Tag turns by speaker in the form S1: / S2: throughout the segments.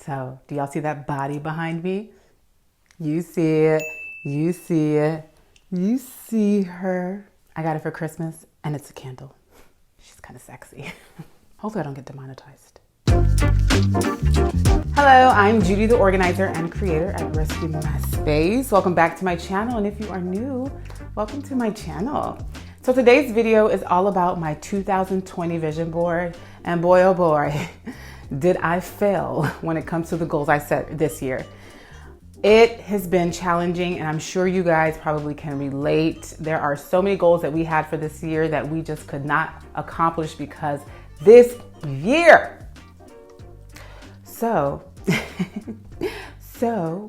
S1: So do y'all see that body behind me? You see it, you see it, you see her. I got it for Christmas and it's a candle. She's kind of sexy. Hopefully I don't get demonetized. Hello, I'm Judi the Organizer and creator at Rescue My Space. Welcome back to my channel, and if you are new, welcome to my channel. So today's video is all about my 2020 vision board, and boy oh boy, did I fail when it comes to the goals I set this year. It has been challenging, and I'm sure you guys probably can relate. There are so many goals that we had for this year that we just could not accomplish because this year. So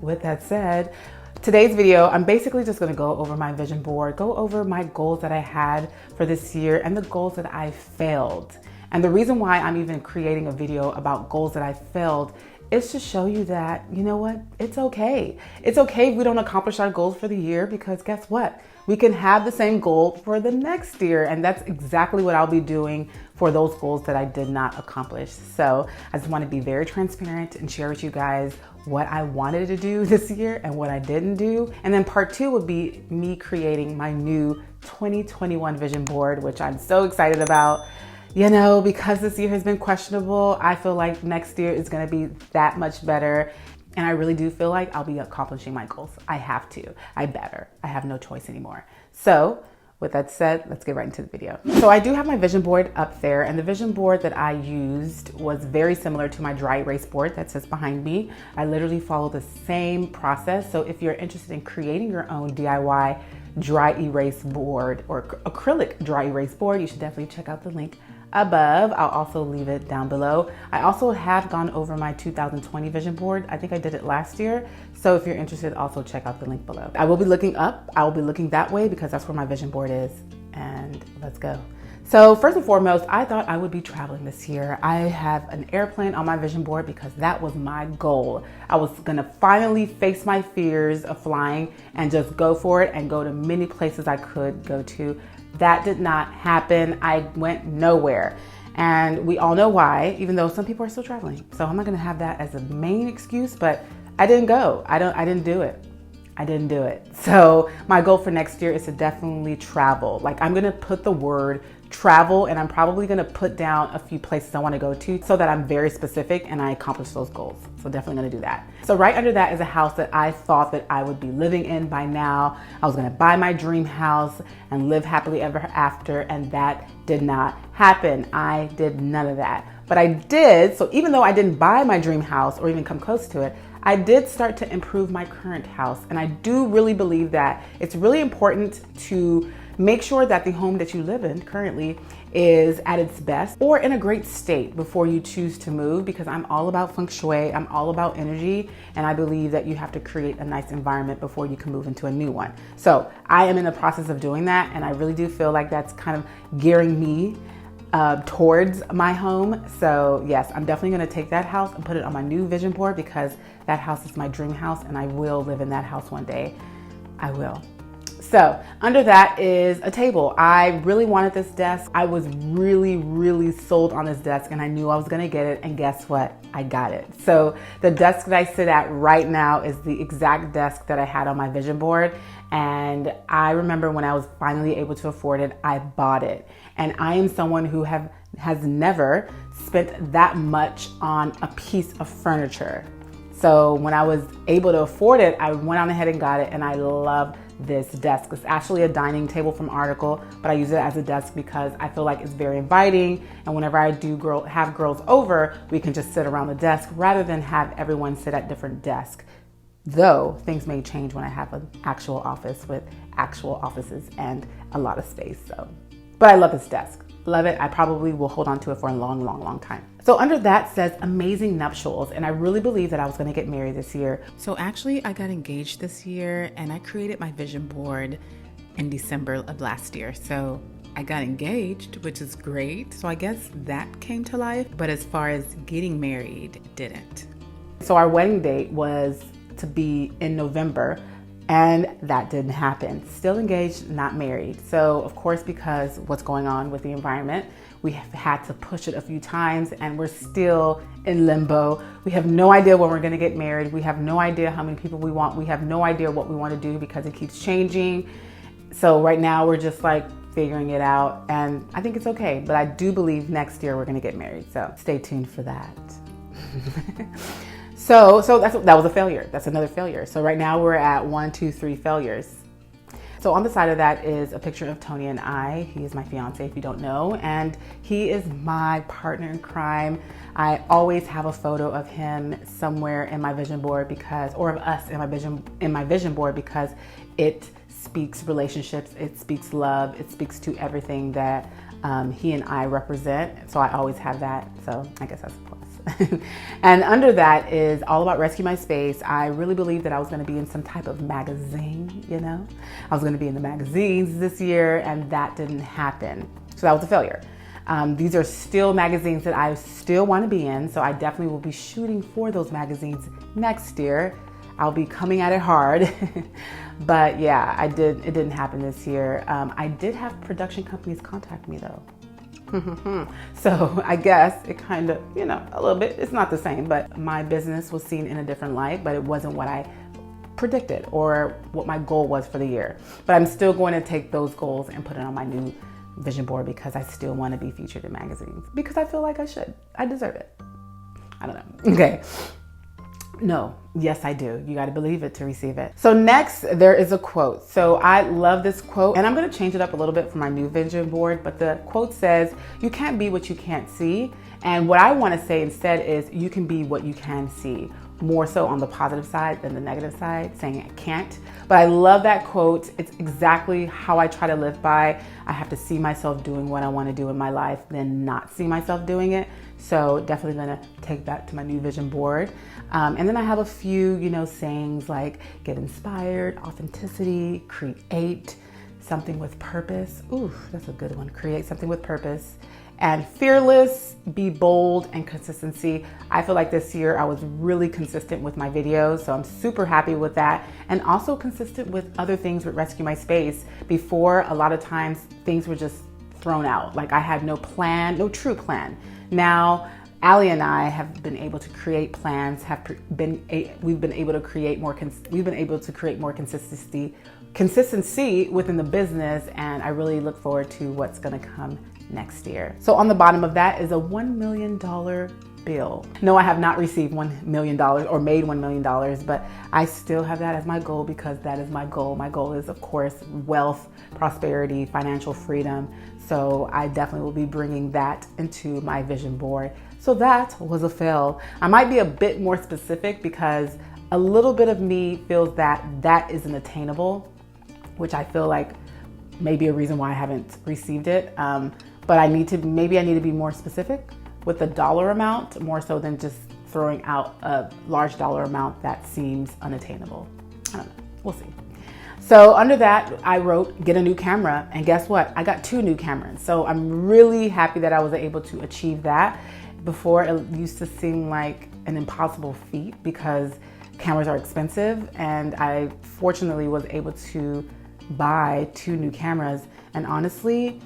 S1: with that said, today's video, I'm basically just gonna go over my vision board, go over my goals that I had for this year and the goals that I failed. And the reason why I'm even creating a video about goals that I failed is to show you that, you know what, it's okay. It's okay if we don't accomplish our goals for the year, because guess what? We can have the same goal for the next year. And that's exactly what I'll be doing for those goals that I did not accomplish. So I just want to be very transparent and share with you guys what I wanted to do this year and what I didn't do. And then part 2 would be me creating my new 2021 vision board, which I'm so excited about. You know, because this year has been questionable, I feel like next year is going to be that much better. And I really do feel like I'll be accomplishing my goals. I have to. I better. I have no choice anymore. So with that said, let's get right into the video. So I do have my vision board up there, and the vision board that I used was very similar to my dry erase board that sits behind me. I literally follow the same process. So if you're interested in creating your own DIY dry erase board or acrylic dry erase board, you should definitely check out the link above. I'll also leave it down below. I also have gone over my 2020 vision board. I think I did it last year. So if you're interested, also check out the link below. I will be looking up. I will be looking that way because that's where my vision board is. And let's go. So first and foremost, I thought I would be traveling this year. I have an airplane on my vision board because that was my goal. I was gonna finally face my fears of flying and just go for it and go to many places I could go to. That did not happen. I went nowhere. And we all know why, even though some people are still traveling. So I'm not gonna have that as a main excuse, but I didn't go. I didn't do it. I didn't do it. So my goal for next year is to definitely travel. Like, I'm gonna put the word travel, and I'm probably gonna put down a few places I wanna go to so that I'm very specific and I accomplish those goals. So definitely gonna do that. So right under that is a house that I thought that I would be living in by now. I was gonna buy my dream house and live happily ever after, and that did not happen. I did none of that. But I did, so even though I didn't buy my dream house or even come close to it, I did start to improve my current house. And I do really believe that it's really important to make sure that the home that you live in currently is at its best or in a great state before you choose to move, because I'm all about feng shui, I'm all about energy, and I believe that you have to create a nice environment before you can move into a new one. So I am in the process of doing that, and I really do feel like that's kind of gearing me towards my home. So yes, I'm definitely gonna take that house and put it on my new vision board, because that house is my dream house and I will live in that house one day. I will. So under that is a table. I really wanted this desk. I was really sold on this desk, and I knew I was gonna get it, and guess what? I got it. So the desk that I sit at right now is the exact desk that I had on my vision board. And I remember when I was finally able to afford it, I bought it. And I am someone who has never spent that much on a piece of furniture. So when I was able to afford it, I went on ahead and got it, and I love this desk. It's actually a dining table from Article, but I use it as a desk because I feel like it's very inviting, and whenever I do have girls over, we can just sit around the desk rather than have everyone sit at different desks. Though things may change when I have an actual office with actual offices and a lot of space. But I love this desk. Love it. I probably will hold on to it for a long time. So under that says amazing nuptials, and I really believe that I was going to get married this year. So actually I got engaged this year, and I created my vision board in December of last year. So I got engaged, which is great. So I guess that came to life, but as far as getting married, it didn't. So our wedding date was to be in November, And that didn't happen. Still engaged, not married. So of course, because what's going on with the environment, we have had to push it a few times and we're still in limbo. We have no idea when we're gonna get married. We have no idea how many people we want. We have no idea what we wanna do because it keeps changing. So right now we're just like figuring it out, and I think it's okay. But I do believe next year we're gonna get married. So stay tuned for that. So that was a failure. That's another failure. So right now we're at 1, 2, 3 failures. So on the side of that is a picture of Tony and I. He is my fiance, if you don't know, and he is my partner in crime. I always have a photo of him somewhere in my vision board or of us in my vision board because it speaks relationships, it speaks love, it speaks to everything that he and I represent. So I always have that. So I guess that's a plus. And under that is all about Rescue My Space. I really believed that I was going to be in some type of magazine, you know? I was going to be in the magazines this year, and that didn't happen. So that was a failure. These are still magazines that I still want to be in, so I definitely will be shooting for those magazines next year. I'll be coming at it hard. But yeah, it didn't happen this year. I did have production companies contact me though. So I guess it kind of, you know, a little bit, it's not the same, but my business was seen in a different light, but it wasn't what I predicted or what my goal was for the year. But I'm still going to take those goals and put it on my new vision board because I still want to be featured in magazines because I feel like I should. I deserve it. I don't know. Okay. No, yes, I do. You got to believe it to receive it. So next, there is a quote. So I love this quote, and I'm going to change it up a little bit for my new vision board. But the quote says, "You can't be what you can't see." And what I want to say instead is, you can be what you can see. More so on the positive side than the negative side, saying I can't. But I love that quote. It's exactly how I try to live by. I have to see myself doing what I want to do in my life, then not see myself doing it. So definitely gonna take that to my new vision board. And then I have a few, you know, sayings like get inspired, authenticity, create something with purpose. Ooh, that's a good one. Create something with purpose. And fearless, be bold, and consistency. I feel like this year I was really consistent with my videos, so I'm super happy with that. And also consistent with other things with Rescue My Space. Before, a lot of times things were just thrown out. Like I had no plan, no true plan. Now, Allie and I have been able to create plans, we've been able to create more consistency within the business, and I really look forward to what's gonna come next year. So on the bottom of that is a $1 million bill. No, I have not received $1 million or made $1 million, but I still have that as my goal because that is my goal. My goal is, of course, wealth, prosperity, financial freedom. So I definitely will be bringing that into my vision board. So that was a fail. I might be a bit more specific because a little bit of me feels that that isn't attainable, which I feel like may be a reason why I haven't received it. But maybe I need to be more specific with the dollar amount, more so than just throwing out a large dollar amount that seems unattainable. I don't know, we'll see. So under that, I wrote, get a new camera. And guess what? I got 2 new cameras. So I'm really happy that I was able to achieve that. Before, it used to seem like an impossible feat because cameras are expensive. And I fortunately was able to buy 2 new cameras. And honestly,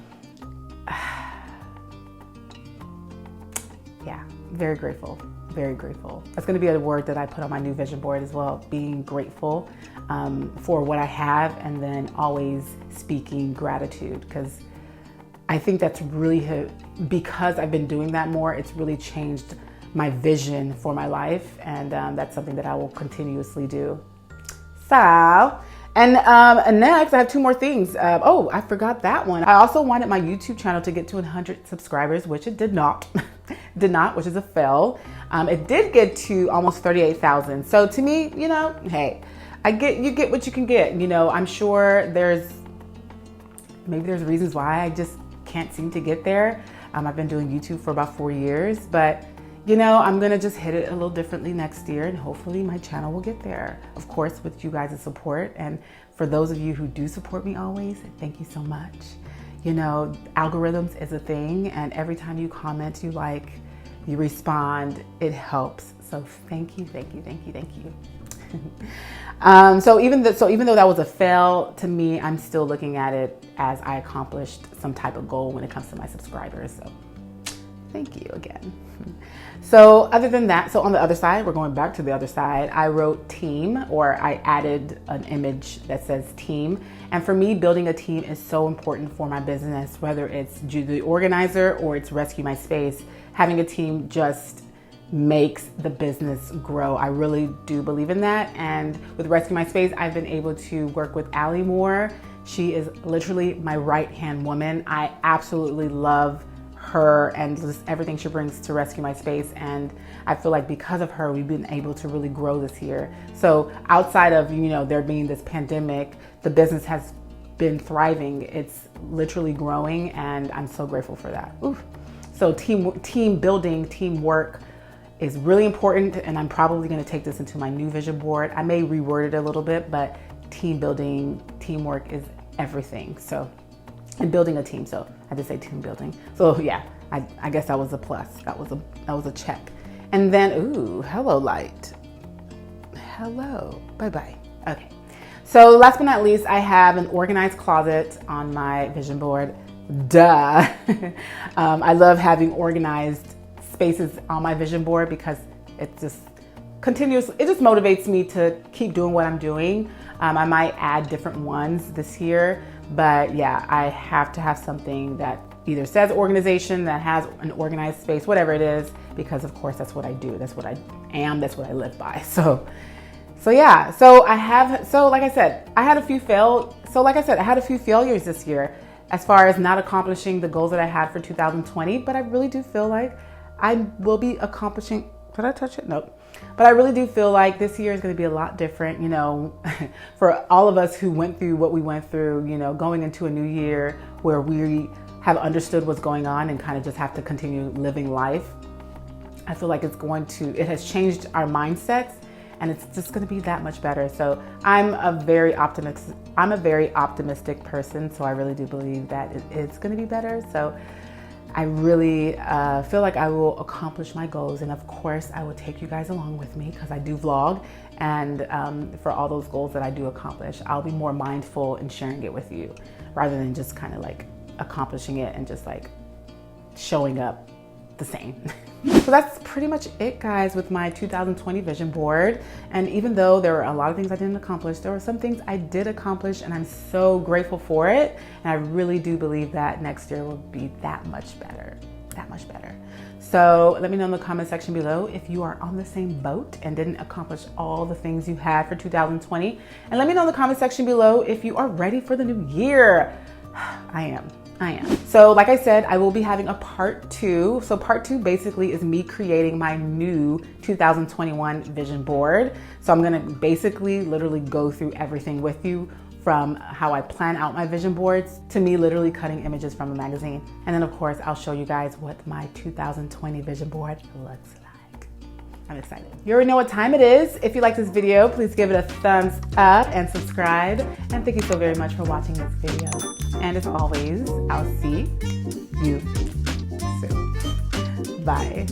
S1: yeah, very grateful, very grateful. That's gonna be a word that I put on my new vision board as well, being grateful for what I have, and then always speaking gratitude, because I think that's really, because I've been doing that more, it's really changed my vision for my life, and that's something that I will continuously do. So, and next I have 2 more things. Oh, I forgot that one. I also wanted my YouTube channel to get to 100 subscribers, which it did not. Which is a fail. It did get to almost 38,000. So to me, you know, hey, you get what you can get. You know, I'm sure maybe there's reasons why I just can't seem to get there. I've been doing YouTube for about 4 years, but you know, I'm gonna just hit it a little differently next year, and hopefully my channel will get there. Of course, with you guys' support. And for those of you who do support me always, thank you so much. You know, algorithms is a thing, and every time you comment, you like, you respond, it helps. So thank you, thank you, thank you, thank you. So even though that was a fail to me, I'm still looking at it as I accomplished some type of goal when it comes to my subscribers. So thank you again. So other than that, so on the other side, we're going back to the other side. I wrote team, or I added an image that says team. And for me, building a team is so important for my business, whether it's Judi the Organizer or it's Rescue My Space. Having a team just makes the business grow. I really do believe in that. And with Rescue My Space, I've been able to work with Allie more. She is literally my right-hand woman. I absolutely love her and just everything she brings to Rescue My Space. And I feel like because of her, we've been able to really grow this year. So outside of, there being this pandemic, the business has been thriving. It's literally growing, and I'm so grateful for that. Oof. So team building, teamwork is really important, and I'm probably going to take this into my new vision board. I may reword it a little bit, but team building, teamwork is everything. So, and building a team. So I did say team building. So yeah, I guess that was a plus. That was a check. And then, ooh, hello light. Hello, bye-bye. Okay. So last but not least, I have an organized closet on my vision board. Duh. I love having organized spaces on my vision board because it just motivates me to keep doing what I'm doing. I might add different ones this year, but yeah, I have to have something that either says organization, that has an organized space, whatever it is, because of course that's what I do. That's what I am. That's what I live by. So yeah, like I said, I had a few failures this year as far as not accomplishing the goals that I had for 2020, but I really do feel like I will be accomplishing. Did I touch it? Nope. But I really do feel like this year is going to be a lot different, for all of us who went through what we went through, going into a new year where we have understood what's going on and kind of just have to continue living life. I feel like it has changed our mindsets, and it's just going to be that much better. So I'm a very optimistic person. So I really do believe that it's going to be better. So I really feel like I will accomplish my goals. And of course, I will take you guys along with me because I do vlog. And for all those goals that I do accomplish, I'll be more mindful in sharing it with you rather than just kind of like accomplishing it and just like showing up the same. So that's pretty much it, guys, with my 2020 vision board. And even though there were a lot of things I didn't accomplish, there were some things I did accomplish, and I'm so grateful for it. And I really do believe that next year will be that much better, So let me know in the comment section below if you are on the same boat and didn't accomplish all the things you had for 2020. And let me know in the comment section below if you are ready for the new year. I am. So like I said, I will be having a part 2. So part 2 basically is me creating my new 2021 vision board. So I'm going to basically literally go through everything with you, from how I plan out my vision boards to me literally cutting images from a magazine. And then of course, I'll show you guys what my 2020 vision board looks like. I'm excited. You already know what time it is. If you like this video, please give it a thumbs up and subscribe. And thank you so very much for watching this video. And as always, I'll see you soon. Bye.